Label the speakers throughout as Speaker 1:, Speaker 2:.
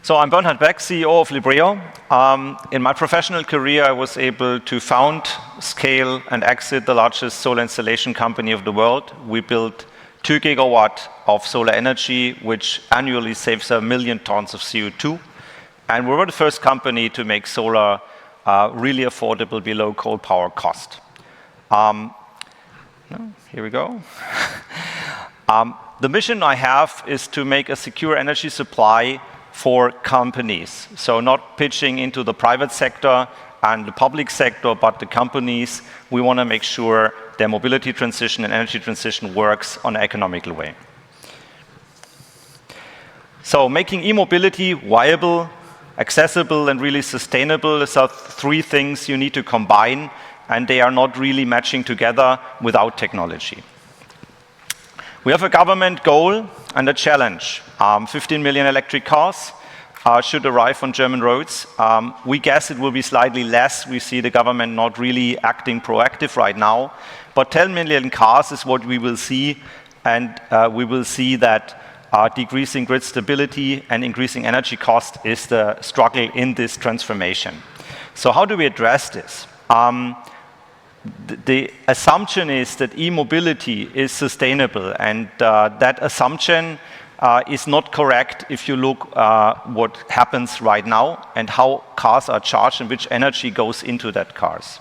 Speaker 1: So I'm Bernhard Beck, CEO of Libreo. In my professional career, I was able to found, scale, and exit the largest solar installation company of the world. We built 2 gigawatt of solar energy, which annually saves 1 million tons of CO2. And we were the first company to make solar really affordable below coal power cost. Here we go. The mission I have is to make a secure energy supply for companies. So not pitching into the private sector and the public sector, but the companies. We want to make sure their mobility transition and energy transition works on an economical way. So making e-mobility viable, accessible, and really sustainable is 3 things you need to combine, and they are not really matching together without technology. We have a government goal and a challenge. 15 million electric cars should arrive on German roads. We guess it will be slightly less. We see the government not really acting proactive right now. But 10 million cars is what we will see, and we will see that decreasing grid stability and increasing energy cost is the struggle in this transformation. So how do we address this? The assumption is that e-mobility is sustainable, and that assumption is not correct if you look what happens right now and how cars are charged and which energy goes into that cars.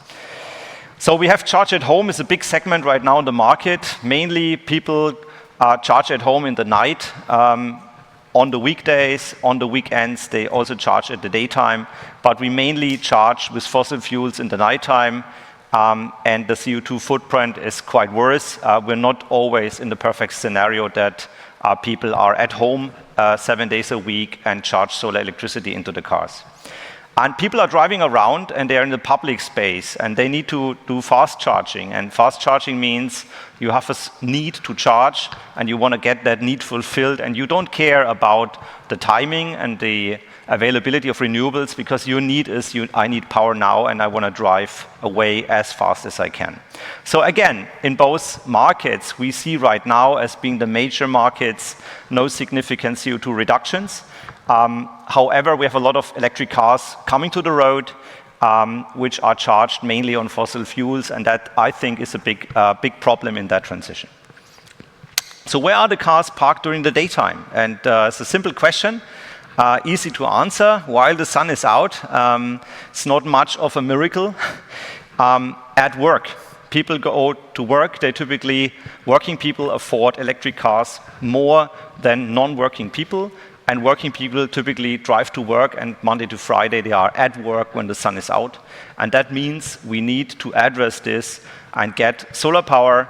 Speaker 1: So we have charge at home is a big segment right now in the market. Mainly people charge at home in the night, on the weekdays, on the weekends. They also charge at the daytime, but we mainly charge with fossil fuels in the nighttime. And the CO2 footprint is quite worse. We're not always in the perfect scenario that people are at home 7 days a week and charge solar electricity into the cars. And people are driving around and they're in the public space and they need to do fast charging. And fast charging means you have a need to charge and you want to get that need fulfilled, and you don't care about the timing and the availability of renewables, because your need is I need power now and I want to drive away as fast as I can. So again, in both markets, we see right now as being the major markets, no significant CO2 reductions. However, we have a lot of electric cars coming to the road, which are charged mainly on fossil fuels, and that, I think, is a big problem in that transition. So where are the cars parked during the daytime? And it's a simple question, easy to answer. While the sun is out, it's not much of a miracle. At work, people go to work. Working people afford electric cars more than non-working people. And working people typically drive to work, and Monday to Friday they are at work when the sun is out. And that means we need to address this and get solar power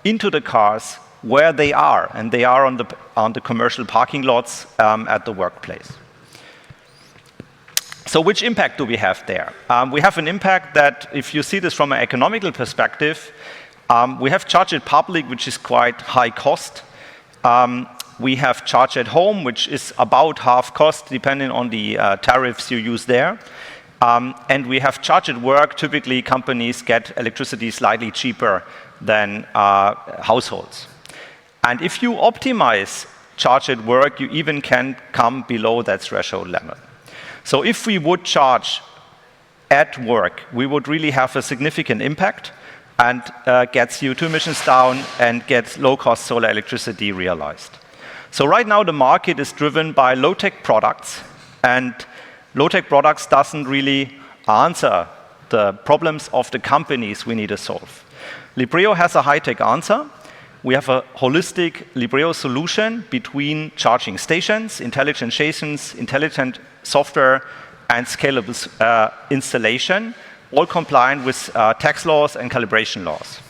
Speaker 1: into the cars where they are. And they are on the commercial parking lots at the workplace. So which impact do we have there? We have an impact that, if you see this from an economical perspective, we have charge at public, which is quite high cost. We have charge at home, which is about half cost, depending on the tariffs you use there. And we have charge at work. Typically, companies get electricity slightly cheaper than households. And if you optimize charge at work, you even can come below that threshold level. So if we would charge at work, we would really have a significant impact and get CO2 emissions down and get low-cost solar electricity realized. So right now the market is driven by low-tech products, and low-tech products doesn't really answer the problems of the companies we need to solve. Libreo has a high-tech answer. We have a holistic Libreo solution between charging stations, intelligent stations, intelligent software, and scalable installation, all compliant with tax laws and calibration laws.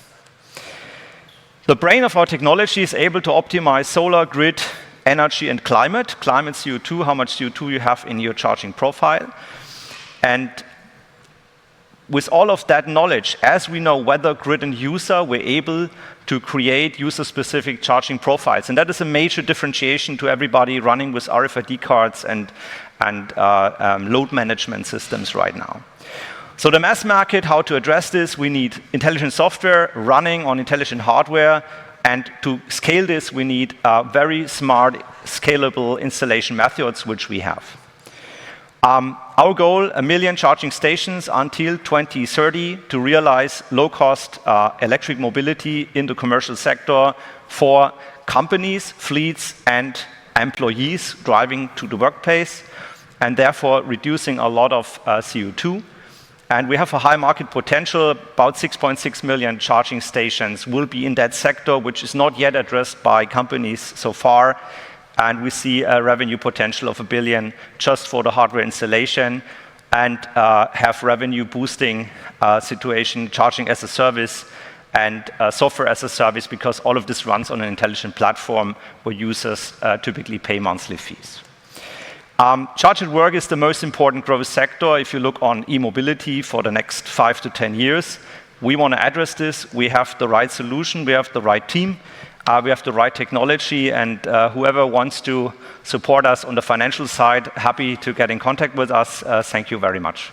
Speaker 1: The brain of our technology is able to optimize solar, grid, energy, and climate. Climate, CO2, how much CO2 you have in your charging profile. And with all of that knowledge, as we know weather, grid, and user, we're able to create user-specific charging profiles. And that is a major differentiation to everybody running with RFID cards and load management systems right now. So the mass market, how to address this, we need intelligent software running on intelligent hardware, and to scale this, we need very smart, scalable installation methods, which we have. Our goal, 1 million charging stations until 2030 to realize low-cost electric mobility in the commercial sector for companies, fleets, and employees driving to the workplace, and therefore reducing a lot of CO2. And we have a high market potential. About 6.6 million charging stations will be in that sector, which is not yet addressed by companies so far. And we see a revenue potential of 1 billion just for the hardware installation, and have revenue boosting situation, charging as a service and software as a service, because all of this runs on an intelligent platform where users typically pay monthly fees. Charge at work is the most important growth sector if you look on e-mobility for the next 5 to 10 years. We want to address this. We have the right solution. We have the right team. We have the right technology. And whoever wants to support us on the financial side, happy to get in contact with us. Thank you very much.